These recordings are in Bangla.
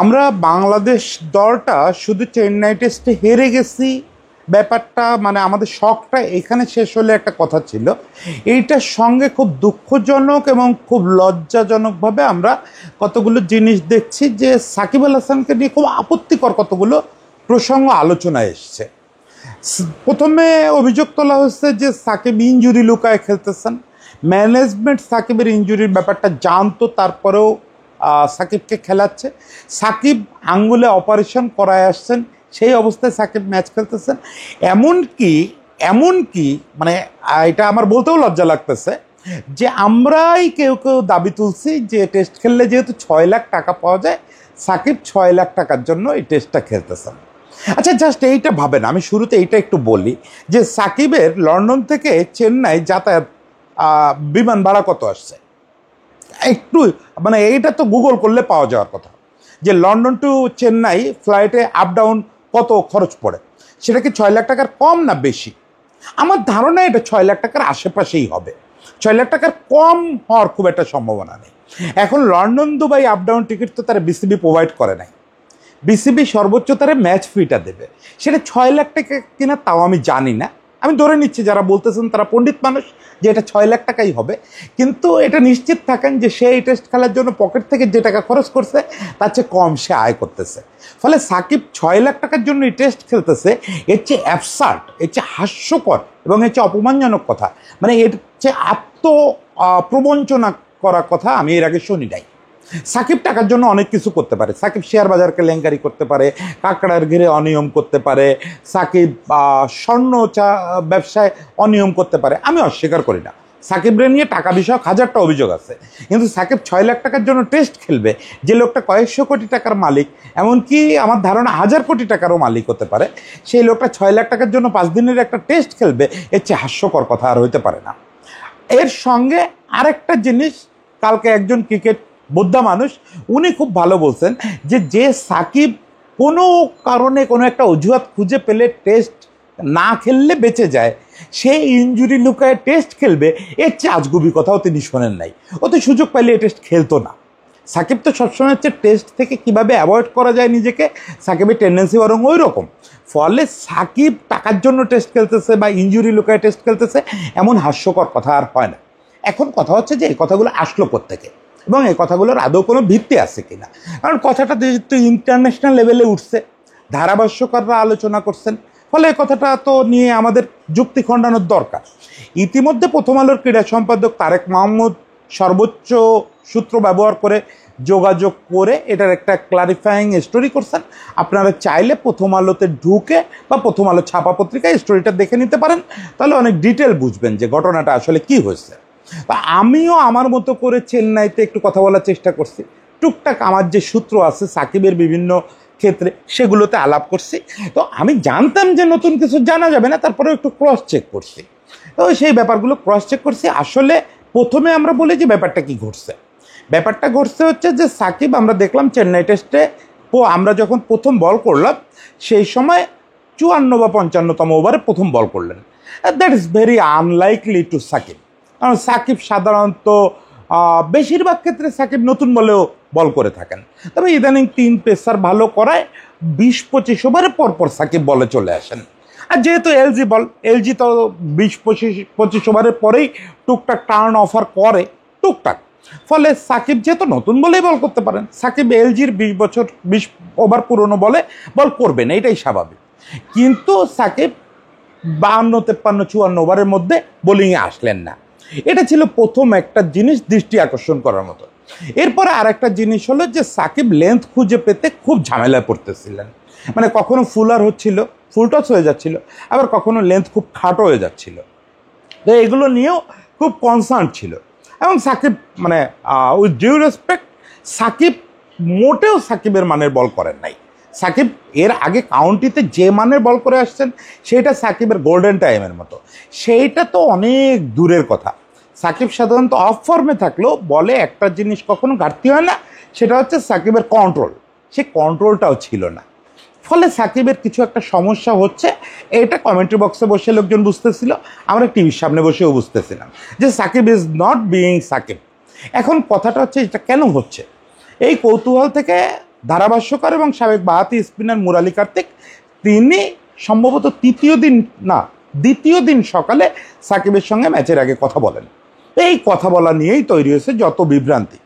আমরা বাংলাদেশ দলটা শুধু চেন্নাই টেস্টে হেরে গেছি ব্যাপারটা মানে আমাদের শখটা এখানে শেষ হলে একটা কথা ছিল। এইটার সঙ্গে খুব দুঃখজনক এবং খুব লজ্জাজনকভাবে আমরা কতগুলো জিনিস দেখছি যে সাকিব আল হাসানকে নিয়ে খুব আপত্তিকর কতগুলো প্রসঙ্গ আলোচনায় এসছে। প্রথমে অভিযোগ তোলা হচ্ছে যে সাকিব ইনজুরি লুকায় খেলতেছেন, ম্যানেজমেন্ট সাকিবের ইনজুরির ব্যাপারটা জানতো তারপরেও সাকিবকে খেলাচ্ছে। সাকিব আঙ্গুলে অপারেশন করায় আসছেন, সেই অবস্থায় সাকিব ম্যাচ খেলতেছেন। এমনকি মানে এটা আমার বলতেও লজ্জা লাগতেছে যে আমরাই কেউ দাবি তুলছি যে টেস্ট খেললে যেহেতু 6 লাখ টাকা পাওয়া যায়, সাকিব 6 লাখ টাকার জন্য এই টেস্টটা খেলতেছেন। আচ্ছা, জাস্ট এইটা ভাবেন, আমি শুরুতে এইটা একটু বলি যে সাকিবের লন্ডন থেকে চেন্নাই যাতায়াত বিমান ভাড়া কত আসছে একটু, মানে এইটা তো গুগল করলে পাওয়া যাওয়ার কথা যে লন্ডন টু চেন্নাই ফ্লাইটে আপ ডাউন কত খরচ পড়ে। সেটা কি 6 লাখ টাকার কম না বেশি? আমার ধারণা এটা 6 লাখ টাকার আশেপাশেই হবে। 6 লাখ টাকার কম হওয়ার খুব একটা সম্ভাবনা নেই। এখন London Dubai up down ticket তো তারা বিসিবি প্রোভাইড করে নাই। বিসিবি সর্বোচ্চ তারা ম্যাচ ফিটা দেবে, সেটা 6 লাখ টাকা কিনা তাও আমি জানি না। আমি ধরে নিচ্ছি যারা বলতেছেন তারা পণ্ডিত মানুষ, যে এটা 6 লাখ টাকাই হবে। কিন্তু এটা নিশ্চিত থাকেন যে সে এই টেস্ট খেলার জন্য পকেট থেকে যে টাকা খরচ করছে তার চেয়ে কম সে আয় করতেছে। ফলে সাকিব 6 লাখ টাকার জন্য এই টেস্ট খেলতেছে, এর চেয়ে অ্যাবসার্ড, এর চেয়ে হাস্যকর এবং এর চেয়ে অপমানজনক কথা, মানে এর চেয়ে প্রবঞ্চনা করার কথা আমি এর আগে শুনি নাই। সাকিব টাকার জন্য অনেক কিছু করতে পারে। সাকিব শেয়ার বাজার কেলেঙ্কারি করতে পারে, কাঁকড়ার ঘিরে অনিয়ম করতে পারে, সাকিব স্বর্ণ ব্যবসায় অনিয়ম করতে পারে, আমি অস্বীকার করি না। সাকিবরে নিয়ে টাকা বিষয়ক হাজারটা অভিযোগ আছে, কিন্তু সাকিব 6 লাখ টাকার জন্য টেস্ট খেলবে, যে লোকটা কয়েকশো কোটি টাকার মালিক, এমনকি আমার ধারণা 1000 কোটি টাকারও মালিক হতে পারে, সেই লোকটা 6 লাখ টাকার জন্য 5 দিনের একটা টেস্ট খেলবে, এর চেয়ে হাস্যকর কথা আর হইতে পারে না। এর সঙ্গে আরেকটা জিনিস, কালকে একজন ক্রিকেট বোদ্ধা মানুষ উনি খুব ভালো বলছেন যে সাকিব কোনো কারণে কোনো একটা অজুহাত খুঁজে পেলে টেস্ট না খেললে বেঁচে যায়, সে ইনজুরি লুকায় টেস্ট খেলবে, এর চেয়ে আজগুবি কথাও তিনি শোনেন নাই। ও তো সুযোগ পাইলে এই টেস্ট খেলতো না। সাকিব তো সবসময় হচ্ছে টেস্ট থেকে কিভাবে অ্যাভয়েড করা যায় নিজেকে, সাকিবের টেন্ডেন্সি বরং ওই রকম। ফলে সাকিব টাকার জন্য টেস্ট খেলতেছে বা ইনজুরি লুকায় টেস্ট খেলতেছে, এমন হাস্যকর কথা আর হয় না। এখন কথা হচ্ছে যে এই কথাগুলো আসলো কোত্থেকে এবং এই কথাগুলোর আদৌ কোনো ভিত্তি আছে কিনা। কারণ কথাটা যেহেতু ইন্টারন্যাশনাল লেভেলে উঠছে, ধারাভাষ্যকাররা আলোচনা করছেন, ফলে এই কথাটা তো নিয়ে আমাদের যুক্তি খণ্ডানোর দরকার। ইতিমধ্যে প্রথম আলোর ক্রীড়া সম্পাদক তারেক মাহমুদ সর্বোচ্চ সূত্র ব্যবহার করে যোগাযোগ করে এটার একটা ক্লারিফাইং স্টোরি করছেন। আপনারা চাইলে প্রথম আলোতে ঢুকে বা প্রথম আলো ছাপা পত্রিকায় স্টোরিটা দেখে নিতে পারেন, তাহলে অনেক ডিটেল বুঝবেন যে ঘটনাটা আসলে কি হয়েছে। তা আমিও আমার মতো করে চেন্নাইতে একটু কথা বলার চেষ্টা করছি, টুকটাক আমার যে সূত্র আছে সাকিবের বিভিন্ন ক্ষেত্রে সেগুলোতে আলাপ করছি। তো আমি জানতাম যে নতুন কিছু জানা যাবে না, তারপরেও একটু ক্রস চেক করছি। তো সেই ব্যাপারগুলো ক্রস চেক করছি। আসলে প্রথমে আমরা বলি যে ব্যাপারটা কি ঘটছে। ব্যাপারটা ঘটছে হচ্ছে যে সাকিব, আমরা দেখলাম চেন্নাই টেস্টে আমরা যখন প্রথম বল করলাম সেই সময় 54 বা 55তম ওভারে প্রথম বল করলেন। That is very unlikely to Shakib. কারণ সাকিব সাধারণত বেশিরভাগ ক্ষেত্রে সাকিব নতুন বলেও বল করে থাকেন, তবে ইদানিং 3 পেসার ভালো করায় 20-25 ওভারে পরপর সাকিব বলে চলে আসেন। আর যেহেতু এলজি তো 20-25 ওভারের পরেই টুকটাক টার্ন অফার করে টুকটাক, ফলে সাকিব যেহেতু নতুন বলেই বল করতে পারেন, সাকিব এলজির 20 ওভার পুরনো বলে বল করবেন, এটাই স্বাভাবিক। কিন্তু সাকিব 52, 53, 54 ওভারের মধ্যে বোলিংয়ে আসলেন না। এটা ছিল প্রথম একটা জিনিস দৃষ্টি আকর্ষণ করার মতো। এরপরে আর একটা জিনিস হলো যে সাকিব লেন্থ খুঁজে পেতে খুব ঝামেলায় পড়তেছিলেন। মানে কখনো ফুলার হচ্ছিল, ফুল টস হয়ে যাচ্ছিল, আবার কখনো লেন্থ খুব খাটো হয়ে যাচ্ছিল। তো এগুলো নিয়েও খুব কনসার্ন ছিল। এবং সাকিব মানে উইথ ডিউ রেসপেক্ট, সাকিব মোটেও সাকিবের মানের বল করেন নাই। সাকিব এর আগে কাউন্টিতে যে মানের বল করে আসছেন সেটা সাকিবের গোল্ডেন টাইমের মতো, সেইটা তো অনেক দূরের কথা। সাকিব সাধারণত অফ ফর্মে থাকলেও বলে একটা জিনিস কখনো ঘাটতি হয় না, সেটা হচ্ছে সাকিবের কন্ট্রোল। সে কন্ট্রোলটাও ছিল না। ফলে সাকিবের কিছু একটা সমস্যা হচ্ছে, এটা কমেন্ট্রি বক্সে বসে লোকজন বুঝতেছিল, আমরা টিভির সামনে বসেও বুঝতেছিলাম যে Shakib is not being Shakib. এখন কথাটা হচ্ছে এটা কেন হচ্ছে, এই কৌতূহল থেকে ধারাভাষ্যকার এবং সাবেক বাঁহাতি স্পিনার মুরালি কার্তিক, তিনি সম্ভবত দ্বিতীয় দিন সকালে সাকিবের সঙ্গে ম্যাচের আগে কথা বলেন। এই কথা বলা নিয়েই তৈরি হয়েছে যত বিভ্রান্তি।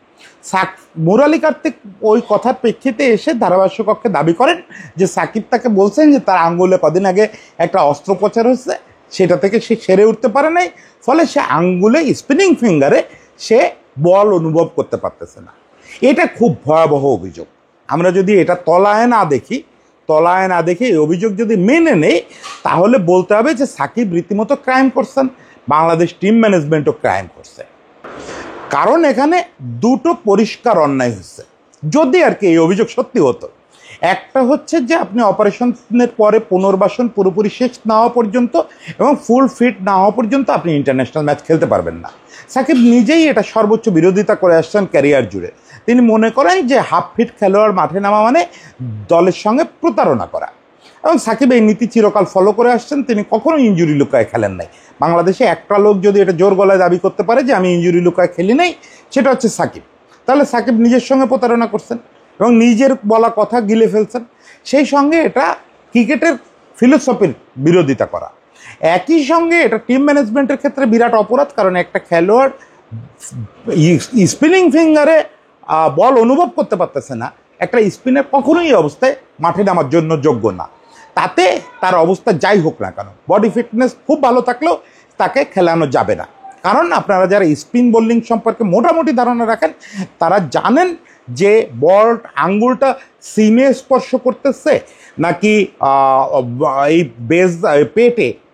মুরালি কার্তিক ওই কথার প্রেক্ষিতে এসে ধারাভাষ্যকক্ষে দাবি করেন যে সাকিব তাকে বলছেন যে তার আঙ্গুলে কদিন আগে একটা অস্ত্রোপচার হয়েছে, সেটা থেকে সে সেরে উঠতে পারে নাই, ফলে সে আঙ্গুলে স্পিনিং ফিঙ্গারে সে বল অনুভব করতে পারতেছে না। এটা খুব ভয়াবহ অভিযোগ। আমরা যদি এটা তলায় না দেখি এই অভিযোগ যদি মেনে নেই, তাহলে বলতে হবে যে সাকিব রীতিমতো ক্রাইম করছেন, বাংলাদেশ টিম ম্যানেজমেন্টও ক্রাইম করছে। কারণ এখানে দুটো পরিষ্কার অন্যায় হচ্ছে, যদি আর কি এই অভিযোগ সত্যি হতো। একটা হচ্ছে যে আপনি অপারেশনের পরে পুনর্বাসন পুরোপুরি শেষ না হওয়া পর্যন্ত এবং ফুল ফিট না হওয়া পর্যন্ত আপনি ইন্টারন্যাশনাল ম্যাচ খেলতে পারবেন না। সাকিব নিজেই এটা সর্বোচ্চ বিরোধিতা করে আসছেন ক্যারিয়ার জুড়ে। তিনি মনে করেন যে হাফ ফিট খেলোয়াড় মাঠে নামা মানে দলের সঙ্গে প্রতারণা করা, এবং সাকিব এই নীতি চিরকাল ফলো করে আসছেন। তিনি কখনো ইনজুরি লুকায় খেলেন নাই। বাংলাদেশে একটা লোক যদি এটা জোর গলায় দাবি করতে পারে যে আমি ইনজুরি লুকায় খেলি নাই, সেটা হচ্ছে সাকিব। তাহলে সাকিব নিজের সঙ্গে প্রতারণা করছেন এবং নিজের বলা কথা গিলে ফেলছেন। সেই সঙ্গে এটা ক্রিকেটের ফিলোসফির বিরোধিতা করা। একই সঙ্গে এটা টিম ম্যানেজমেন্টের ক্ষেত্রে বিরাট অপরাধ, কারণ একটা খেলোয়াড় স্পিনিং ফিঙ্গারে বল অনুভব করতে পারতেছে না, একটা স্পিনার কখনোই এই অবস্থায় মাঠে নামার জন্য যোগ্য না। তাতে তার অবস্থা যাই হোক না কেন, বডি ফিটনেস খুব ভালো থাকলেও তাকে খেলানো যাবে না। কারণ আপনারা যারা স্পিন বোলিং সম্পর্কে মোটামুটি ধারণা রাখেন, তারা জানেন যে বল আঙ্গুলটা সিমে স্পর্শ করতেছে নাকি এই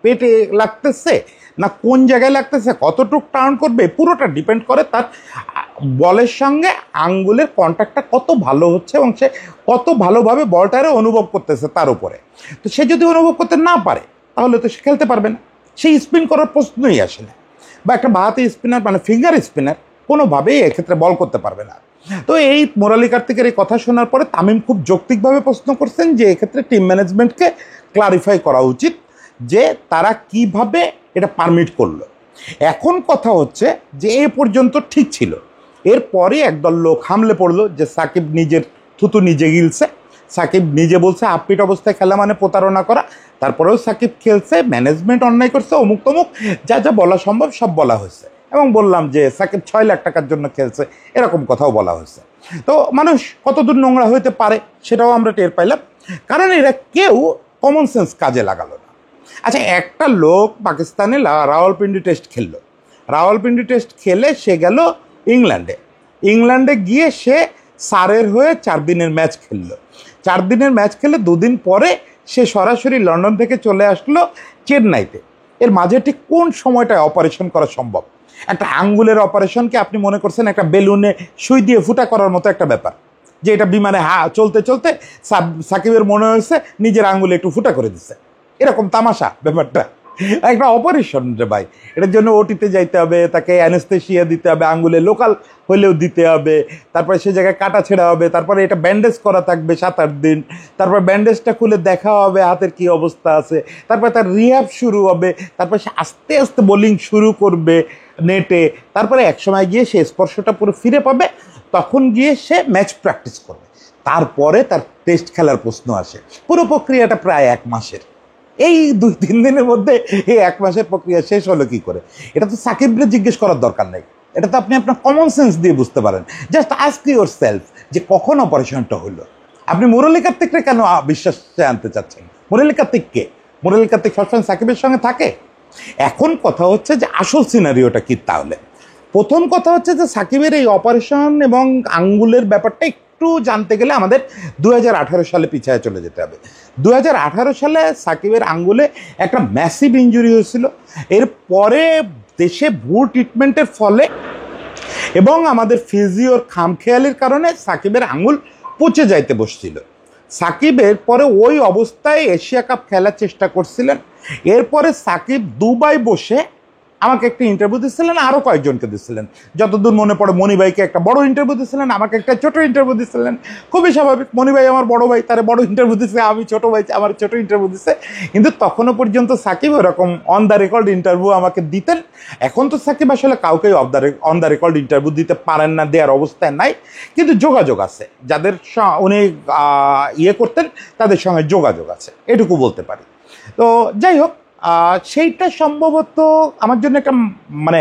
পেটে লাগতেছে না কোন জায়গায় লাগতেছে, কতটুকু টার্ন করবে, পুরোটা ডিপেন্ড করে তার বলের সঙ্গে আঙ্গুলের কন্ট্যাক্টটা কত ভালো হচ্ছে এবং সে কত ভালোভাবে বলটারে অনুভব করতেছে তার উপরে। তো সে যদি অনুভব করতে না পারে তাহলে তো সে খেলতে পারবে না, সেই স্পিন করার প্রশ্নই আসে না। বা একটা বাঁহাতি স্পিনার মানে ফিঙ্গার স্পিনার কোনোভাবেই এক্ষেত্রে বল করতে পারবে না। তো এই মুরালি কার্তিকের এই কথা শোনার পরে তামিম খুব যৌক্তিকভাবে প্রশ্ন করছেন যে এক্ষেত্রে টিম ম্যানেজমেন্টকে ক্লারিফাই করা উচিত যে তারা কিভাবে এটা পারমিট করলো। এখন কথা হচ্ছে যে এ পর্যন্ত ঠিক ছিল, এরপরে একদল লোক হামলে পড়লো যে সাকিব নিজের থুতু নিজে গিলছে, সাকিব নিজে বলছে আপপিট অবস্থায় খেলা মানে প্রতারণা করা, তারপরেও সাকিব খেলছে, ম্যানেজমেন্ট অন্যায় করছে, অমুক তমুক যা যা বলা সম্ভব সব বলা হয়েছে। এবং বললাম যে সাকিব 6 লাখ টাকার জন্য খেলছে, এরকম কথাও বলা হয়েছে। তো মানুষ কতদূর নোংরা হইতে পারে সেটাও আমরা টের পাইলাম, কারণ এরা কেউ কমন সেন্স কাজে লাগালো না। আচ্ছা, একটা লোক পাকিস্তানে রাওয়ালপিন্ডি টেস্ট খেললো, রাওয়ালপিন্ডি টেস্ট খেলে সে গেল ইংল্যান্ডে গিয়ে সে সারের হয়ে 4 দিনের ম্যাচ খেললো। 4 দিনের ম্যাচ খেলে 2 দিন পরে সে সরাসরি লন্ডন থেকে চলে আসলো চেন্নাইতে। এর মাঝে ঠিক কোন সময়টায় অপারেশন করা সম্ভব? একটা আঙ্গুলের অপারেশনকে আপনি মনে করছেন একটা বেলুনে সুই দিয়ে ফুটা করার মতো একটা ব্যাপার, যে এটা বিমানে চলতে চলতে সাকিবের মনে হয়েছে নিজের আঙ্গুলে একটু ফুটা করে দিচ্ছে, এরকম তামাশা ব্যাপারটা। একটা অপারেশন রে ভাই, এটার জন্য ওটিতে যাইতে হবে, তাকে অ্যানেস্থেশিয়া দিতে হবে, আঙ্গুলে লোকাল হলেও দিতে হবে, তারপরে সে জায়গায় কাটা ছেঁড়া হবে, তারপরে এটা ব্যান্ডেজ করা থাকবে 7-8 দিন, তারপর ব্যান্ডেজটা খুলে দেখা হবে হাতের কি অবস্থা আছে, তারপরে তার রিহ্যাব শুরু হবে, তারপরে সে আস্তে আস্তে বোলিং শুরু করবে নেটে, তারপরে এক সময় গিয়ে সে স্পর্শটা পুরো ফিরে পাবে, তখন গিয়ে সে ম্যাচ প্র্যাকটিস করবে, তারপরে তার টেস্ট খেলার প্রশ্ন আসে। পুরো প্রক্রিয়াটা প্রায় 1 মাসের। এই 2-3 দিনের মধ্যে এই 1 মাসের প্রক্রিয়া শেষ হলো কি করে? এটা তো সাকিবকে জিজ্ঞেস করার দরকার নেই, এটা তো আপনি আপনার কমন সেন্স দিয়ে বুঝতে পারেন। জাস্ট আস্ক ইউর সেলফ যে কখন অপারেশনটা হলো। আপনি মুরালি কার্তিককে কেন বিশ্বাসে আনতে চাচ্ছেন? মুরালি কার্তিক সবসময় সাকিবের সঙ্গে থাকে। এখন কথা হচ্ছে যে আসল সিনারিওটা কি তাহলে? প্রথম কথা হচ্ছে যে সাকিবের এই অপারেশন এবং আঙ্গুলের ব্যাপারটা একটু জানতে গেলে আমাদের 2018 সালে পিছায় চলে যেতে হবে। 2018 সালে সাকিবের আঙ্গুলে একটা ম্যাসিভ ইনজুরি হয়েছিল। এরপরে দেশে ভুল ট্রিটমেন্টের ফলে এবং আমাদের ফিজিওর খামখেয়ালির কারণে সাকিবের আঙ্গুল পচে যাইতে বসছিল। সাকিবের পরে ওই অবস্থায় এশিয়া কাপ খেলার চেষ্টা করছিলেন। এরপরে সাকিব দুবাই বসে আমাকে একটা ইন্টারভিউ দিচ্ছিলেন, আরও কয়েকজনকে দিচ্ছিলেন। যতদূর মনে পড়ে মনি ভাইকে একটা বড় ইন্টারভিউ দিচ্ছিলেন, আমাকে একটা ছোট ইন্টারভিউ দিচ্ছিলেন। খুবই স্বাভাবিক, মনি ভাই আমার বড় ভাই, তারা বড় ইন্টারভিউ দিচ্ছে, আমি ছোট ভাই আমার ছোট ইন্টারভিউ দিচ্ছে। কিন্তু তখনও পর্যন্ত সাকিব ওরকম অন দ্য রেকর্ড ইন্টারভিউ আমাকে দিতেন। এখন তো সাকিব আসলে কাউকেই অন দ্য রেকর্ড ইন্টারভিউ দিতে পারেন না, দেওয়ার অবস্থায় নাই। কিন্তু যোগাযোগ আছে, যাদের উনি ইয়ে করতেন তাদের সঙ্গে যোগাযোগ আছে, এটুকু বলতে পারি। তো যাই হোক, সেইটা সম্ভবত আমার জন্য একটা মানে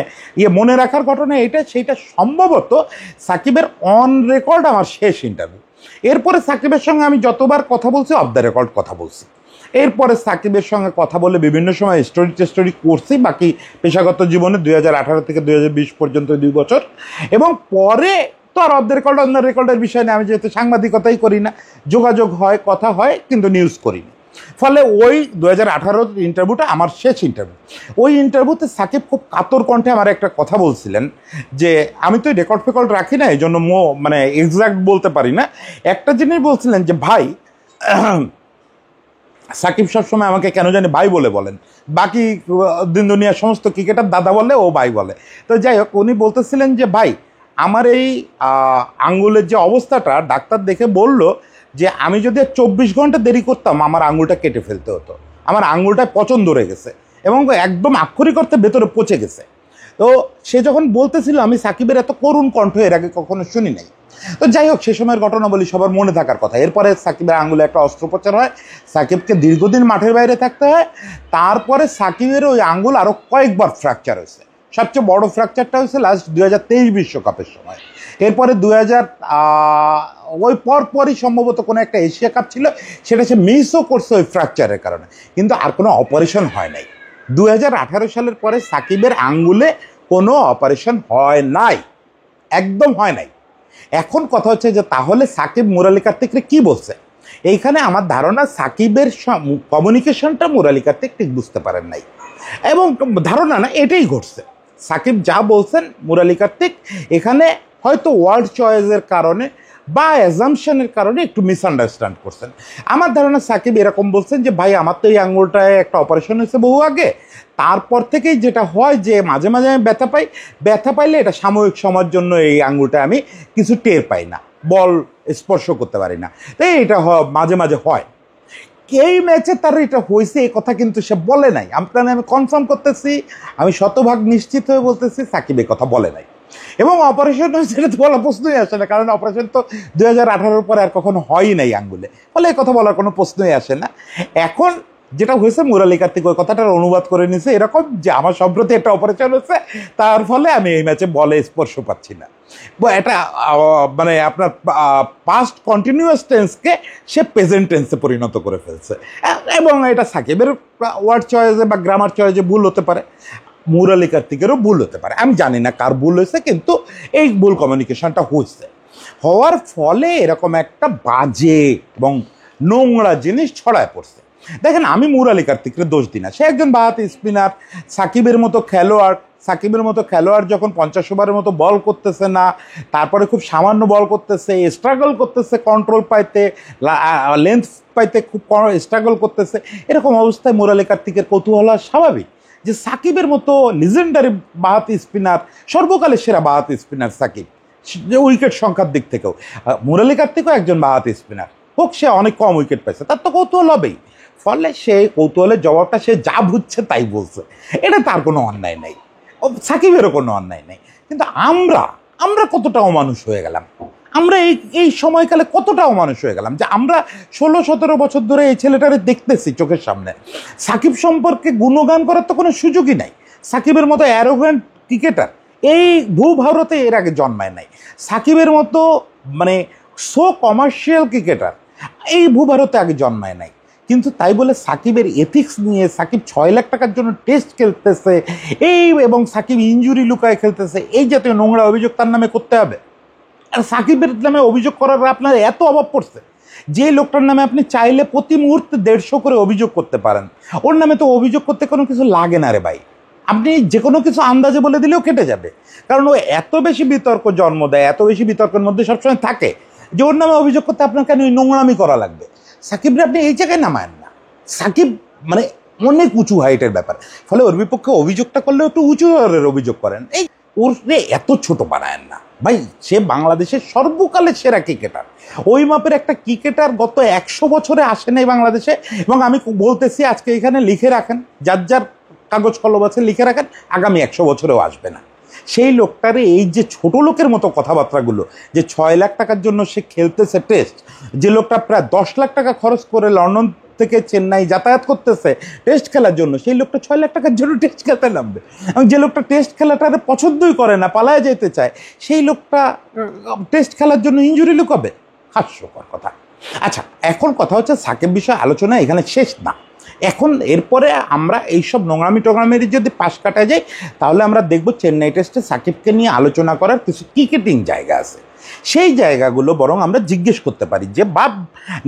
মনে রাখার ঘটনা এটা, সেইটা সম্ভবত সাকিবের অন রেকর্ড আমার শেষ ইন্টারভিউ। এরপরে সাকিবের সঙ্গে আমি যতবার কথা বলছি অফ দ্য রেকর্ড কথা বলছি। এরপরে সাকিবের সঙ্গে কথা বলে বিভিন্ন সময় স্টোরি করছি বাকি পেশাগত জীবনে 2018 থেকে 2020 পর্যন্ত 2 বছর। এবং পরে তো আর off the record on the রেকর্ডের বিষয় নিয়ে আমি যেহেতু সাংবাদিকতাই করি না, যোগাযোগ হয়, কথা হয়, কিন্তু নিউজ করি না। ফলে ওই 2018 ইন্টারভিউটা আমার শেষ ইন্টারভিউ। ওই ইন্টারভিউতে সাকিব খুব কাতর কণ্ঠে আমার একটা কথা বলছিলেন যে আমি তো রেকর্ড ফেকর্ড রাখি না, এই জন্য মানে এক্সাক্ট বলতে পারি না। একটা জিনিস বলছিলেন যে ভাই, সাকিব সবসময় আমাকে কেন জানি ভাই বলেন, বাকি দিন দুনিয়ার সমস্ত ক্রিকেটার দাদা বলে, ও ভাই বলে। তো যাই হোক, উনি বলতেছিলেন যে ভাই আমার এই আঙ্গুলের যে অবস্থাটা ডাক্তার দেখে বলল যে আমি যদি 24 ঘন্টা দেরি করতাম আমার আঙুলটা কেটে ফেলতে হতো, আমার আঙুলটায় পচন ধরে গেছে এবং একদম আক্ষরিক অর্থে ভেতরে পচে গেছে। তো সে যখন বলতেছিল আমি সাকিবের এত করুণ কণ্ঠ এর আগে কখনো শুনি নাই। তো যাই হোক, সে সময়ের ঘটনা বলি, সবার মনে থাকার কথা। এরপরে সাকিবের আঙুলে একটা অস্ত্রোপচার হয়, সাকিবকে দীর্ঘদিন মাঠের বাইরে থাকতে হয়। তারপরে সাকিবের ওই আঙুল আরও কয়েকবার ফ্র্যাকচার হয়েছে। সবচেয়ে বড় ফ্র্যাকচারটা হয়েছে লাস্ট 2023 বিশ্বকাপের সময়। এরপরে ওই পরপরই সম্ভবত কোনো একটা এশিয়া কাপ ছিল, সেটা সে মিসও করছে ওই ফ্র্যাকচারের কারণে, কিন্তু আর কোনো অপারেশন হয় নাই। 2018 সালের পরে সাকিবের আঙ্গুলে কোনো অপারেশন হয় নাই, একদম হয় নাই। এখন কথা হচ্ছে যে তাহলে সাকিব মুরালি কার্তিকরে কি বলছে? এইখানে আমার ধারণা সাকিবের কমিউনিকেশনটা মুরালি কার্তিক ঠিক বুঝতে পারেন নাই, এবং ধারণা না, এটাই ঘটছে। সাকিব যা বলছেন মুরালি কার্তিক এখানে হয়তো ওয়ার্ড চয়েসের কারণে বা অ্যাজাম্পশনের কারণে একটু মিসআন্ডারস্ট্যান্ড করছেন। আমার ধারণা সাকিব এরকম বলছেন যে ভাই আমার তো এই আঙুলটায় একটা অপারেশন হয়েছে বহু আগে, তারপর থেকেই যেটা হয় যে মাঝে মাঝে আমি ব্যথা পাইলে এটা সাময়িক সময়ের জন্য এই আঙুলটা আমি কিছু টের পাই না, বল স্পর্শ করতে পারি না, তাই এটা মাঝে মাঝে হয়। এই ম্যাচে তার এটা হয়েছে এই কথা কিন্তু সে বলে নাই। আপনার আমি কনফার্ম করতেছি, আমি শতভাগ নিশ্চিত হয়ে বলতেছি সাকিব এই কথা বলে নাই। এবং অপারেশন হয়েছে এটা তো বলার প্রশ্নই আসে না, কারণ অপারেশন তো 2018 পরে আর কখনো হয়ই নাই আঙ্গুলে, ফলে এই কথা বলার কোনো প্রশ্নই আসে না। এখন যেটা হয়েছে মুরালি কার্তিক ওই কথাটার অনুবাদ করে নিয়েছে এরকম যে আমার সম্প্রতি একটা অপারেশন হচ্ছে, তার ফলে আমি এই ম্যাচে বলে স্পর্শ পাচ্ছি না। এটা মানে আপনার পাস্ট কন্টিনিউয়াস টেন্সকে সে প্রেজেন্ট টেন্সে পরিণত করে ফেলছে, এবং এটা সাকিবের ওয়ার্ড চয়েসে বা গ্রামার চয়েসে ভুল হতে পারে, মুরালি কার্তিকেরও ভুল হতে পারে, আমি জানি না কার ভুল হয়েছে, কিন্তু এই ভুল কমিউনিকেশনটা হওয়ার ফলে এরকম একটা বাজে এবং নোংরা জিনিস ছড়ায় পড়ছে। দেখেন, আমি মুরালি কার্তিকের দোষ দিই না, সে একজন বাঁহাতি স্পিনার। সাকিবের মতো খেলোয়াড় যখন 50 ওভারের মতো বল করতেছে না, তারপরে খুব সামান্য বল করতেছে, স্ট্রাগল করতেছে কন্ট্রোল পাইতে, লেন্থ পাইতে খুব স্ট্রাগল করতেছে, এরকম অবস্থায় মুরালি কার্তিকের কৌতূহল স্বাভাবিক যে সাকিবের মতো লিজেন্ডারি বাঁহাতি স্পিনার, সর্বকালের সেরা বাঁহাতি স্পিনার সাকিব, যে উইকেট সংখ্যার দিক থেকেও মুরালি কার্তিকও একজন বাঁহাতি স্পিনার, হোক সে অনেক কম উইকেট পাইছে, তার তো কৌতূহল হবেই। ফলে সে কৌতূহলের জবাবটা সে যা বুঝছে তাই বলছে, এটা তার কোনো অন্যায় নেই, সাকিবেরও কোনো অন্যায় নেই। কিন্তু আমরা কতটা অমানুষ হয়ে গেলাম, আমরা এই সময়কালে কতটা অমানুষ হয়ে গেলাম যে আমরা 16-17 বছর ধরে এই ছেলেটারে দেখতেছি চোখের সামনে, সাকিব সম্পর্কে গুণগান করার তো কোনো সুযোগই নাই। সাকিবের মতো অ্যারোগ্যান্ট ক্রিকেটার এই ভূভারতে এর আগে জন্মায় নাই, সাকিবের মতো মানে সো কমার্শিয়াল ক্রিকেটার এই ভূভারতে আগে জন্মায় নাই। কিন্তু তাই বলে সাকিবের এথিক্স নিয়ে সাকিব 6 লাখ টাকার জন্য টেস্ট খেলতেছে এবং সাকিব ইনজুরি লুকায় খেলতেছে, এই জাতীয় নোংরা অভিযোগ তার নামে করতে হবে? আর সাকিবের নামে অভিযোগ করার আপনার এত অভাব পড়ছে, যে লোকটার নামে আপনি চাইলে প্রতি মুহূর্তে 150 করে অভিযোগ করতে পারেন, ওর নামে তো অভিযোগ করতে কোনো কিছু লাগে না রে ভাই। আপনি যে কোনো কিছু আন্দাজে বলে দিলেও কেটে যাবে, কারণ ও এত বেশি বিতর্ক জন্ম দেয়, এত বেশি বিতর্কের মধ্যে সবসময় থাকে যে ওর নামে অভিযোগ করতে আপনার কেন ওই নোংরামি করা লাগবে? সাকিবরে আপনি এই জায়গায় নামায়েন না। সাকিব মানে অনেক উঁচু হাইটের ব্যাপার। ফলে ওর বিপক্ষে অভিযোগটা করলে একটু উঁচু হারের অভিযোগ করেন, এই ওরে এত ছোট বানায়েন না ভাই। সে বাংলাদেশের সর্বকালের সেরা ক্রিকেটার, ওই মাপের একটা ক্রিকেটার গত 100 বছরে আসে নাই বাংলাদেশে। এবং আমি বলতেছি আজকে এখানে লিখে রাখেন, যার যার কাগজ কলম আছে লিখে রাখেন, আগামী 100 বছরেও আসবে না। সেই লোকটারে এই যে ছোট লোকের মতো কথাবার্তাগুলো, যে 6 লাখ টাকার জন্য সে খেলতেছে টেস্ট, যে লোকটা প্রায় 10 লাখ টাকা খরচ করে লন্ডন থেকে চেন্নাই যাতায়াত করতেছে টেস্ট খেলার জন্য, সেই লোকটা 6 লাখ টাকার জন্য টেস্ট খেলতে নামবে। এবং যে লোকটা টেস্ট খেলাটা পছন্দই করে না, পালায় যেতে চায়, সেই লোকটা টেস্ট খেলার জন্য ইনজুরি লুকাবে? হাস্যকর কথা। আচ্ছা, এখন কথা হচ্ছে সাকিব বিষয়ে আলোচনা এখানে শেষ না। এখন এরপরে আমরা এইসব নোংরামি টোংরামির যদি পাশ কাটা যাই, তাহলে আমরা দেখব চেন্নাই টেস্টে সাকিবকে নিয়ে আলোচনা করার কিছু ক্রিকেটিং জায়গা আছে। সেই জায়গাগুলো বরং আমরা জিজ্ঞেস করতে পারি, যে বা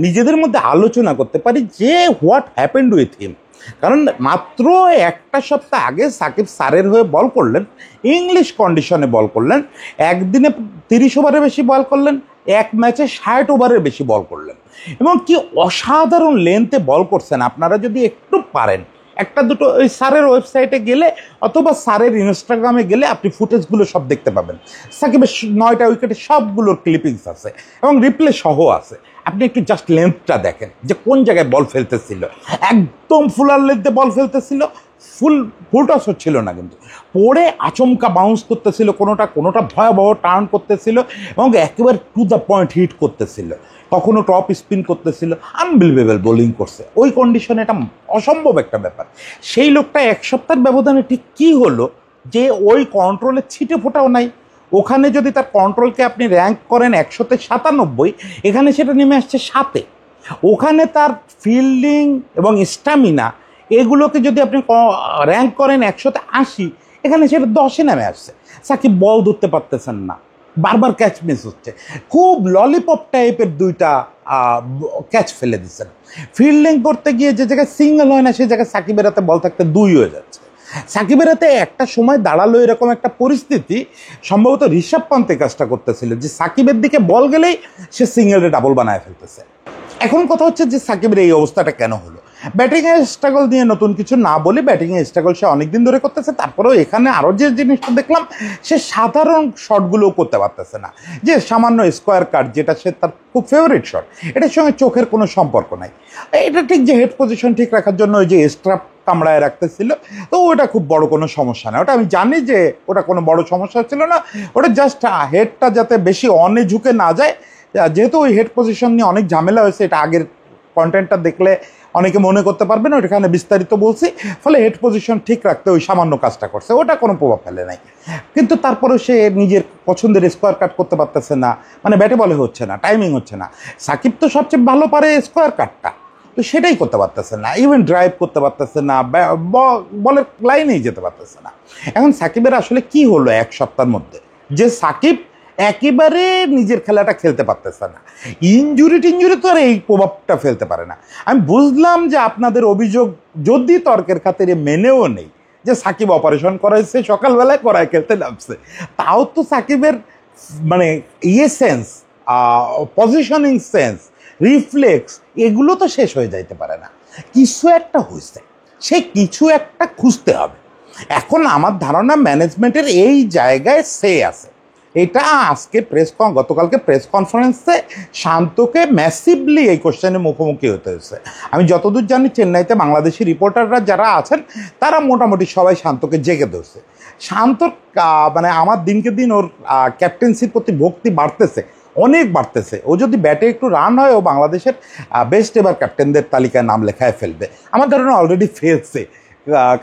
নিজেদের মধ্যে আলোচনা করতে পারি যে হোয়াট হ্যাপেন্ড উইথ হিম। কারণ মাত্র একটা সপ্তাহ আগে সাকিব স্যারের হয়ে বল করলেন, ইংলিশ কন্ডিশনে বল করলেন, একদিনে 30 ওভারের বেশি বল করলেন, এক ম্যাচে 60 ওভারের বেশি বল করলেন, এবং কি অসাধারণ লেন্থে বল করছেন। আপনারা যদি একটু পারেন, একটা দুটো ওই স্যারের ওয়েবসাইটে গেলে অথবা স্যারের ইনস্টাগ্রামে গেলে আপনি ফুটেজগুলো সব দেখতে পাবেন। সাকিবের 9টা উইকেটে সবগুলোর ক্লিপিংস আছে এবং রিপ্লে সহ আছে। আপনি একটু জাস্ট লেন্থটা দেখেন যে কোন জায়গায় বল ফেলতেছিল, একদম ফুলার লেন্থে বল ফেলতেছিল, ফুল টস হচ্ছিল না, কিন্তু পড়ে আচমকা বাউন্স করতেছিল, কোনোটা ভয়াবহ টার্ন করতেছিল এবং একেবারে টু দ্য পয়েন্ট হিট করতেছিল, কখনো টপ স্পিন করতেছিল, আনবিলিভেবল বোলিং করছে। ওই কন্ডিশনে এটা অসম্ভব একটা ব্যাপার। সেই লোকটা এক সপ্তাহের ব্যবধানে ঠিক কী হলো যে ওই কন্ট্রোলে ছিটে ফোটাও নাই। ওখানে যদি তার কন্ট্রোলকে আপনি র্যাঙ্ক করেন 100তে 97, এখানে সেটা নেমে আসছে 7-এ। ওখানে তার ফিল্ডিং এবং স্ট্যামিনা এগুলোকে যদি আপনি র্যাঙ্ক করেন 100তে 80, এখানে সেটা 10-এ নেমে আসছে। সাকিব বল ধরতে পারতেছেন না, বারবার ক্যাচ মিস হচ্ছে, খুব ললিপপ টাইপের 2টা ক্যাচ ফেলে দিচ্ছেন। ফিল্ডিং করতে গিয়ে যে জায়গায় সিঙ্গেল হয় না, সেই জায়গায় সাকিবের হাতে বল থাকতে 2 হয়ে যাচ্ছে। সাকিবের হাতে একটা সময় দাঁড়ালো এরকম একটা পরিস্থিতি, সম্ভবত ঋষভ পান্তে কাজটা করতেছিল, যে সাকিবের দিকে বল গেলেই সে সিঙ্গেলে ডাবল বানায় ফেলতেছে। এখন কথা হচ্ছে যে সাকিবের এই অবস্থাটা কেন হলো? ব্যাটিংয়ে স্ট্রাগল নিয়ে নতুন কিছু না বলি, ব্যাটিংয়ে স্ট্রাগল সে অনেকদিন ধরে করতেছে। তারপরেও এখানে আরও যে জিনিসটা দেখলাম, সে সাধারণ শটগুলোও করতে পারতেছে না। যে সামান্য স্কোয়ার কাট, যেটা সে তার খুব ফেভারিট শট, এটার সঙ্গে চোখের কোনো সম্পর্ক নাই। এটা ঠিক যে হেড পজিশন ঠিক রাখার জন্য ওই যে স্ট্রাপ কামড়ায় রাখতেছিল, তো ওটা খুব বড় কোনো সমস্যা না। ওটা আমি জানি যে ওটা কোনো বড় সমস্যা ছিল না, ওটা জাস্ট হেডটা যাতে বেশি অনে ঝুঁকে না যায়। যেহেতু ওই হেড পজিশন নিয়ে অনেক ঝামেলা হয়েছে, এটা আগের কন্টেন্টটা দেখলে অনেকে মনে করতে পারবেন, ওইখানে বিস্তারিত বলছি। ফলে হেড পজিশন ঠিক রাখতে ওই সামান্য কাজটা করছে, ওটা কোনো প্রভাব ফেলে নাই। কিন্তু তারপরেও সে নিজের পছন্দের স্কোয়ার কাট করতে পারতেছে না, মানে ব্যাটে বলে হচ্ছে না, টাইমিং হচ্ছে না। সাকিব তো সবচেয়ে ভালো পারে স্কোয়ার কাটটা, তো সেটাই করতে পারতেছে না। ইভেন ড্রাইভ করতে পারতেছে না, বলের লাইনেই যেতে পারতেছে না। এখন সাকিবের আসলে কি হলো এক সপ্তাহের মধ্যে, যে সাকিব একেবারে নিজের খেলাটা খেলতে পারতেছে না। ইনজুরি টিনজুরি তো আর এই প্রভাবটা ফেলতে পারে না। আমি বুঝলাম যে আপনাদের অভিযোগ যদি তর্কের খাতিরে মেনেও নেই, যে সাকিব অপারেশন করাইছে, সকালবেলায় করায় খেলতে নামছে, তাও তো সাকিবের মানে সেন্স, পজিশনিং সেন্স, রিফ্লেক্স, এগুলো তো শেষ হয়ে যাইতে পারে না। কিছু একটা হয়েছে, সে কিছু একটা খুঁজতে হবে। এখন আমার ধারণা ম্যানেজমেন্টের এই জায়গায় সে আছে। এটা আজকে গতকালকে প্রেস কনফারেন্সে শান্তকে ম্যাসিভলি এই কোশ্চেনের মুখোমুখি হতে হয়েছে। আমি যতদূর জানি চেন্নাইতে বাংলাদেশি রিপোর্টাররা যারা আছেন তারা মোটামুটি সবাই শান্তকে জেগে ধরছে। শান্তর মানে আমার দিনকে দিন ওর ক্যাপ্টেন্সির প্রতি ভক্তি বাড়তেছে, অনেক বাড়তেছে। ও যদি ব্যাটে একটু রান হয়, ও বাংলাদেশের বেস্ট এভার ক্যাপ্টেনদের তালিকায় নাম লেখায় ফেলবে। আমার ধারণা অলরেডি ফেলছে,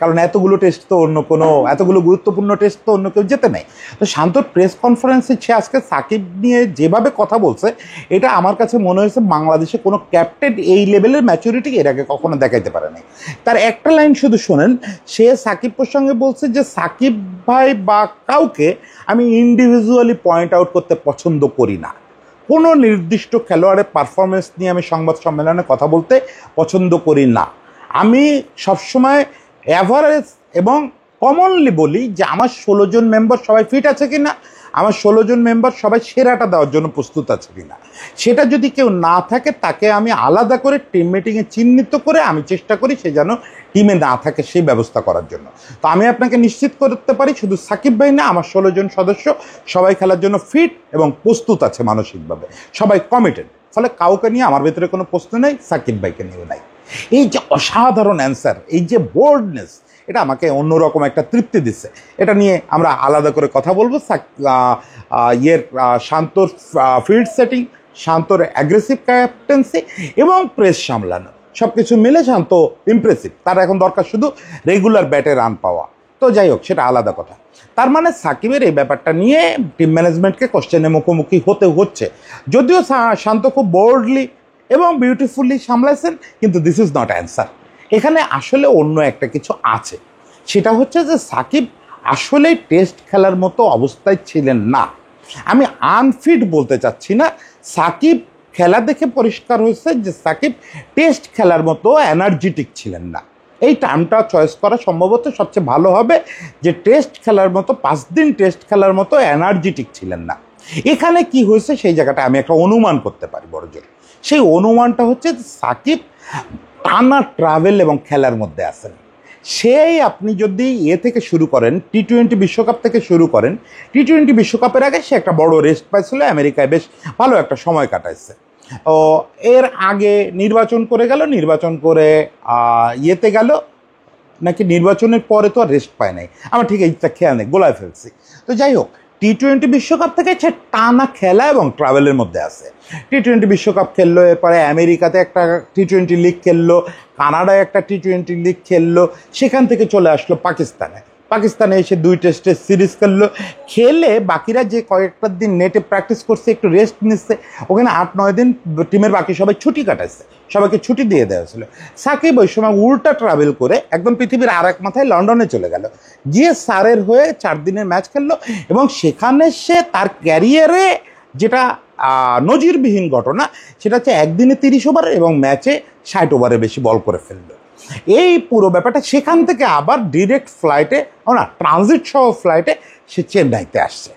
কারণ এতগুলো গুরুত্বপূর্ণ টেস্ট তো অন্য কেউ যেতে নেই। তো শান্তর প্রেস কনফারেন্সে সে আজকে সাকিব নিয়ে যেভাবে কথা বলছে, এটা আমার কাছে মনে হয়েছে বাংলাদেশে কোনো ক্যাপ্টেন এই লেভেলের ম্যাচুরিটি এর আগে কখনো দেখাইতে পারে নাই। তার একটা লাইন শুধু শোনেন, সে সাকিব প্রসঙ্গে বলছে যে সাকিব ভাই বা কাউকে আমি ইন্ডিভিজুয়ালি পয়েন্ট আউট করতে পছন্দ করি না, কোনো নির্দিষ্ট খেলোয়াড়ের পারফরমেন্স নিয়ে আমি সংবাদ সম্মেলনে কথা বলতে পছন্দ করি না। আমি সবসময় অ্যাভারেজ এবং কমনলি বলি যে আমার 16 জন মেম্বার সবাই ফিট আছে কি না, আমার 16 জন মেম্বার সবাই সেরাটা দেওয়ার জন্য প্রস্তুত আছে কিনা, সেটা যদি কেউ না থাকে তাকে আমি আলাদা করে টিম মিটিংয়ে চিহ্নিত করে আমি চেষ্টা করি সে যেন টিমে না থাকে সেই ব্যবস্থা করার জন্য। তো আমি আপনাকে নিশ্চিত করতে পারি শুধু সাকিব ভাই না, আমার 16 জন সদস্য সবাই খেলার জন্য ফিট এবং প্রস্তুত আছে মানসিকভাবে, সবাই কমিটেড। ফলে কাউকে নিয়ে আমার ভেতরে কোনো প্রশ্ন নেই, সাকিব ভাইকে নিয়েও নাই। এই যে অসাধারণ অ্যান্সার, এই যে বোল্ডনেস, এটা আমাকে অন্যরকম একটা তৃপ্তি দিচ্ছে। এটা নিয়ে আমরা আলাদা করে কথা বলবো। শান্তর ফিল্ড সেটিং, শান্তর অ্যাগ্রেসিভ ক্যাপ্টেন্সি এবং প্রেস সামলানো, সব কিছু মিলে শান্ত ইমপ্রেসিভ। তার এখন দরকার শুধু রেগুলার ব্যাটে রান পাওয়া। তো যাই হোক, সেটা আলাদা কথা। তার মানে সাকিবের এই ব্যাপারটা নিয়ে টিম ম্যানেজমেন্টকে কোশ্চেনের মুখোমুখি হতে হচ্ছে, যদিও শান্ত খুব বোল্ডলি এবং বিউটিফুলি সামলাইছেন, কিন্তু দিস ইজ নট অ্যান্সার। এখানে আসলে অন্য একটা কিছু আছে, সেটা হচ্ছে যে সাকিব আসলেই টেস্ট খেলার মতো অবস্থায় ছিলেন না। আমি আনফিট বলতে চাচ্ছি না, সাকিব খেলা দেখে পরিষ্কার হয়েছে যে সাকিব টেস্ট খেলার মতো এনার্জেটিক ছিলেন না। এই টার্মটা চয়েস করা সম্ভবত সবচেয়ে ভালো হবে, যে টেস্ট খেলার মতো 5 দিন টেস্ট খেলার মতো এনার্জেটিক ছিলেন না। এখানে কি হয়েছে সেই জায়গাটা আমি একটা অনুমান করতে পারি বড় জোর। সেই অনুমানটা হচ্ছে সাকিব টানা ট্রাভেল এবং খেলার মধ্যে আছেন। সেই আপনি যদি থেকে শুরু করেন, T20 বিশ্বকাপ থেকে শুরু করেন, T20 বিশ্বকাপের আগে সে একটা বড় রেস্ট পাইছিল, আমেরিকায় বেশ ভালো একটা সময় কাটাইছে। ও এর আগে নির্বাচন করে গেল, নির্বাচন করে গেল নাকি নির্বাচনের পরে তো আর রেস্ট পায় নাই, আমার ঠিক এইটা খেয়াল নেই, গোলায় ফেলছি। তো যাই হোক, T20 বিশ্বকাপ থেকে সে টানা খেলা এবং ট্রাভেলের মধ্যে আছে। T20 বিশ্বকাপ খেললো, এরপরে আমেরিকাতে একটা T20 লিগ খেললো, কানাডায় একটা T20 লিগ খেললো, সেখান থেকে চলে আসলো পাকিস্তানে এসে 2 টেস্টের সিরিজ খেলে বাকিরা যে কয়েকটা দিন নেটে প্র্যাকটিস করছে, একটু রেস্ট নিচ্ছে, ওখানে 8-9 দিন টিমের বাকি সবাই ছুটি কাটাচ্ছে, সবাইকে ছুটি দিয়ে দেওয়া হয়েছিল। সাকিব ওই সময় উল্টা ট্রাভেল করে একদম পৃথিবীর আর এক মাথায় লন্ডনে চলে গেল, গিয়ে সারের হয়ে 4 দিনের ম্যাচ খেললো, এবং সেখানে সে তার ক্যারিয়ারে যেটা নজিরবিহীন ঘটনা, সেটা হচ্ছে একদিনে 30 ওভার এবং ম্যাচে 60 ওভারের বেশি বল করে ফেললো। এই পুরো ব্যাপারটা, সেখান থেকে আবার ডিরেক্ট ফ্লাইটে ট্রানজিট সহ ফ্লাইটে সে চেন্নাইতে আসছে।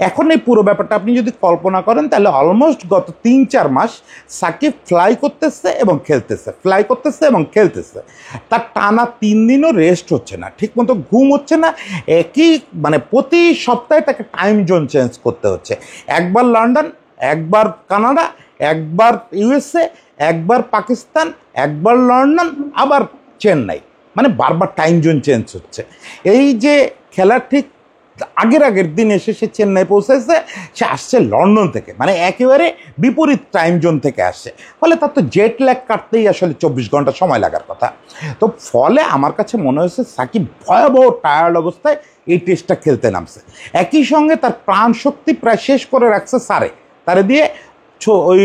এখন এই পুরো ব্যাপারটা আপনি যদি কল্পনা করেন, তাহলে অলমোস্ট গত 3-4 মাস সাকিব ফ্লাই করতেছে এবং খেলতেছে, ফ্লাই করতেছে এবং খেলতেছে। তার টানা 3 দিনও রেস্ট হচ্ছে না, ঠিকমতো ঘুম হচ্ছে না। একই প্রতি সপ্তাহে তাকে টাইম জোন চেঞ্জ করতে হচ্ছে, একবার লন্ডন, একবার কানাডা, একবার USA, একবার পাকিস্তান, একবার লন্ডন, আবার চেন্নাই, বারবার টাইম জোন চেঞ্জ হচ্ছে। এই যে খেলার ঠিক আগের দিন এসে সে চেন্নাই পৌঁছেছে, সে আসছে লন্ডন থেকে, একেবারে বিপরীত টাইম জোন থেকে আসছে। ফলে তার তো জেট ল্যাগ কাটতেই আসলে 24 ঘন্টা সময় লাগার কথা। তো ফলে আমার কাছে মনে হয়েছে সাকিব ভয়াবহ টায়ার্ড অবস্থায় এই টেস্টটা খেলতে নামছে। একই সঙ্গে তার প্রাণ শক্তি প্রায় শেষ করে রাখছে তারে দিয়ে ওই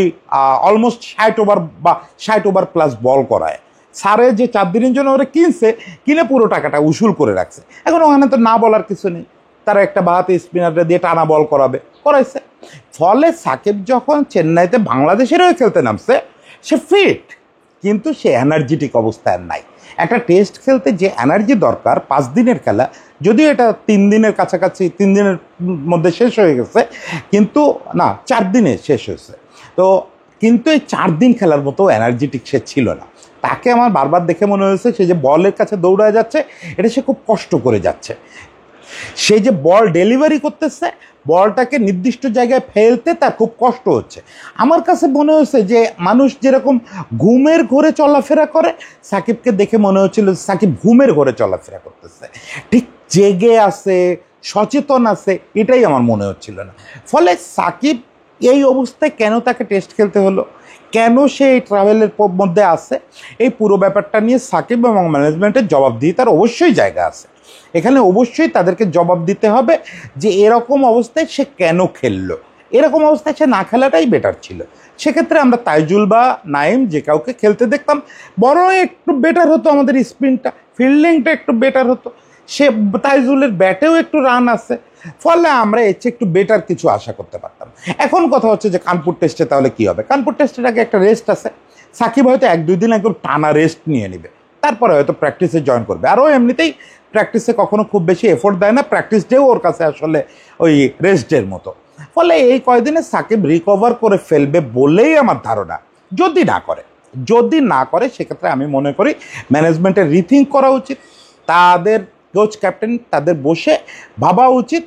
অলমোস্ট 60 ওভার বা 60 ওভার প্লাস বল করায়। সারে যে 4 দিনের জন্য ওরা কিনে পুরো টাকাটা উসুল করে রাখছে। এখন ওখানে তো না বলার কিছু নেই, তারা একটা বাহাতি স্পিনারটা দিয়ে টানা বল করাইছে। ফলে সাকিব যখন চেন্নাইতে বাংলাদেশের হয়ে খেলতে নামছে, সে ফিট, কিন্তু সে এনার্জেটিক অবস্থায় নাই। একটা টেস্ট খেলতে যে এনার্জি দরকার, 5 দিনের খেলা, যদিও এটা 3 দিনের কাছাকাছি, 3 দিনের মধ্যে শেষ হয়ে গেছে, কিন্তু না 4 দিনে শেষ হয়েছে। তো কিন্তু এই 4 দিন খেলার মতো এনার্জেটিক সে ছিল না। তাকে আমার বারবার দেখে মনে হয়েছে সে যে বলের কাছে দৌড়ায় যাচ্ছে, এটা সে খুব কষ্ট করে যাচ্ছে। সে যে বল ডেলিভারি করতেছে, বলটাকে নির্দিষ্ট জায়গায় ফেলতে তার খুব কষ্ট হচ্ছে। আমার কাছে মনে হয়েছে যে মানুষ যেরকম ঘুমের ঘোরে চলাফেরা করে, সাকিবকে দেখে মনে হচ্ছিল সাকিব ঘুমের ঘোরে চলাফেরা করতেছে, ঠিক জেগে আছে, সচেতন আছে, এটাই আমার মনে হচ্ছিল না। ফলে সাকিব এই অবস্থায় কেন তাকে টেস্ট খেলতে হলো, কেন সে এই ট্রাভেলের মধ্যে আছে, এই পুরো ব্যাপারটা নিয়ে সাকিব এবং ম্যানেজমেন্টের জবাবদিহিতার অবশ্যই জায়গা আছে। এখানে অবশ্যই তাদেরকে জবাব দিতে হবে যে এরকম অবস্থায় সে কেন খেললো, এরকম অবস্থায় সে না খেলাটাই বেটার ছিল। সেক্ষেত্রে আমরা তাইজুল বা নাইম যে কাউকে খেলতে দেখতাম, বরং একটু বেটার হতো, আমাদের স্পিনটা, ফিল্ডিংটা একটু বেটার হতো, সে তাইজুলের ব্যাটেও একটু রান আছে, ফলে আমরা এর চেয়ে একটু বেটার কিছু আশা করতে পারতাম। এখন কথা হচ্ছে যে কানপুর টেস্টে তাহলে কী হবে? কানপুর টেস্টের আগে একটা রেস্ট আছে, সাকিব হয়তো 1-2 দিন একদম টানা রেস্ট নিয়ে নেবে, তারপরে হয়তো প্র্যাকটিসে জয়েন করবে। আরও এমনিতেই প্র্যাকটিসে কখনো খুব বেশি এফোর্ট দেয় না, প্র্যাকটিস ডেও ওর কাছে আসলে ওই রেস্ট ডের মতো। ফলে এই কয়দিনে সাকিব রিকভার করে ফেলবে বলেই আমার ধারণা। যদি না করে সেক্ষেত্রে আমি মনে করি ম্যানেজমেন্টের রিথিঙ্ক করা উচিত, তাদের কোচ ক্যাপ্টেন তাদের বসে ভাবা উচিত,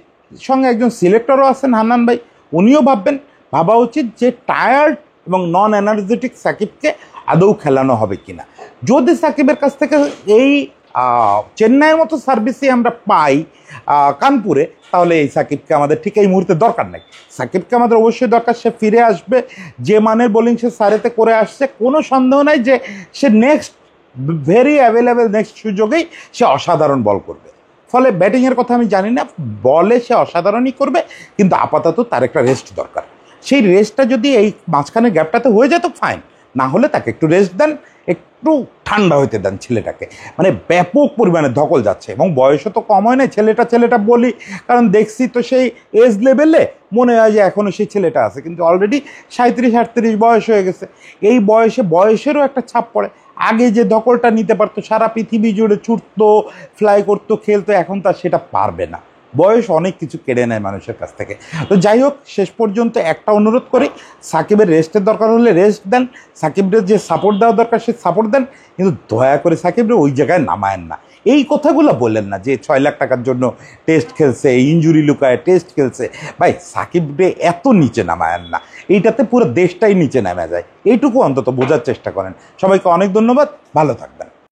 সঙ্গে একজন সিলেক্টরও আছেন হান্নান ভাই, উনিও ভাবা উচিত যে টায়ার্ড এবং নন এনার্জেটিক সাকিবকে আদৌ খেলানো হবে কিনা। যদি সাকিবের কাছ থেকে এই চেন্নাইয়ের মতো সার্ভিসই আমরা পাই কানপুরে, তাহলে এই সাকিবকে আমাদের ঠিক এই মুহূর্তে দরকার নেই। সাকিবকে আমাদের অবশ্যই দরকার, সে ফিরে আসবে, যে মানের বোলিং সে সারেতে করে আসছে, কোনো সন্দেহ নাই যে সে নেক্সট ভেরি অ্যাভেলেবেল নেক্সট সুযোগেই সে অসাধারণ বল করবে। ফলে ব্যাটিংয়ের কথা আমি জানি না, বলে সে অসাধারণই করবে, কিন্তু আপাতত তার একটা রেস্ট দরকার। সেই রেস্টটা যদি এই মাঝখানে গ্যাপটাতে হয়ে যেত ফাইন, না হলে তাকে একটু রেস্ট দেন, একটু ঠান্ডা হইতে দেন ছেলেটাকে। মানে ব্যাপক পরিমাণে ধকল যাচ্ছে এবং বয়সও তো কম হয় না। ছেলেটা বলি কারণ দেখছি তো সেই এজ লেভেলে মনে হয় যে এখনও সেই ছেলেটা আছে, কিন্তু অলরেডি 37-38 বয়স হয়ে গেছে। এই বয়সেরও একটা ছাপ পড়ে। আগে যে ধকলটা নিতে পারতো, সারা পৃথিবী জুড়ে ছুটতো, ফ্লাই করতো, খেলতো, এখন তার সেটা পারবে না। বয়স অনেক কিছু কেড়ে নেয় মানুষের কাছ থেকে। তো যাই হোক, শেষ পর্যন্ত একটা অনুরোধ করি, সাকিবের রেস্টের দরকার হলে রেস্ট দেন, সাকিবের যে সাপোর্ট দেওয়া দরকার সে সাপোর্ট দেন, কিন্তু দয়া করে সাকিবরে ওই জায়গায় নামায়েন না। এই কথাগুলো বললেন না যে 6 লাখ টাকার জন্য টেস্ট খেলছে, ইঞ্জুরি লুকায় টেস্ট খেলছে। ভাই সাকিবরে এত নিচে নামায়েন না, এইটাতে পুরো দেশটাই নিচে নেমে যায়। এইটুকু অন্তত বোঝার চেষ্টা করেন। সবাইকে অনেক ধন্যবাদ, ভালো থাকবেন।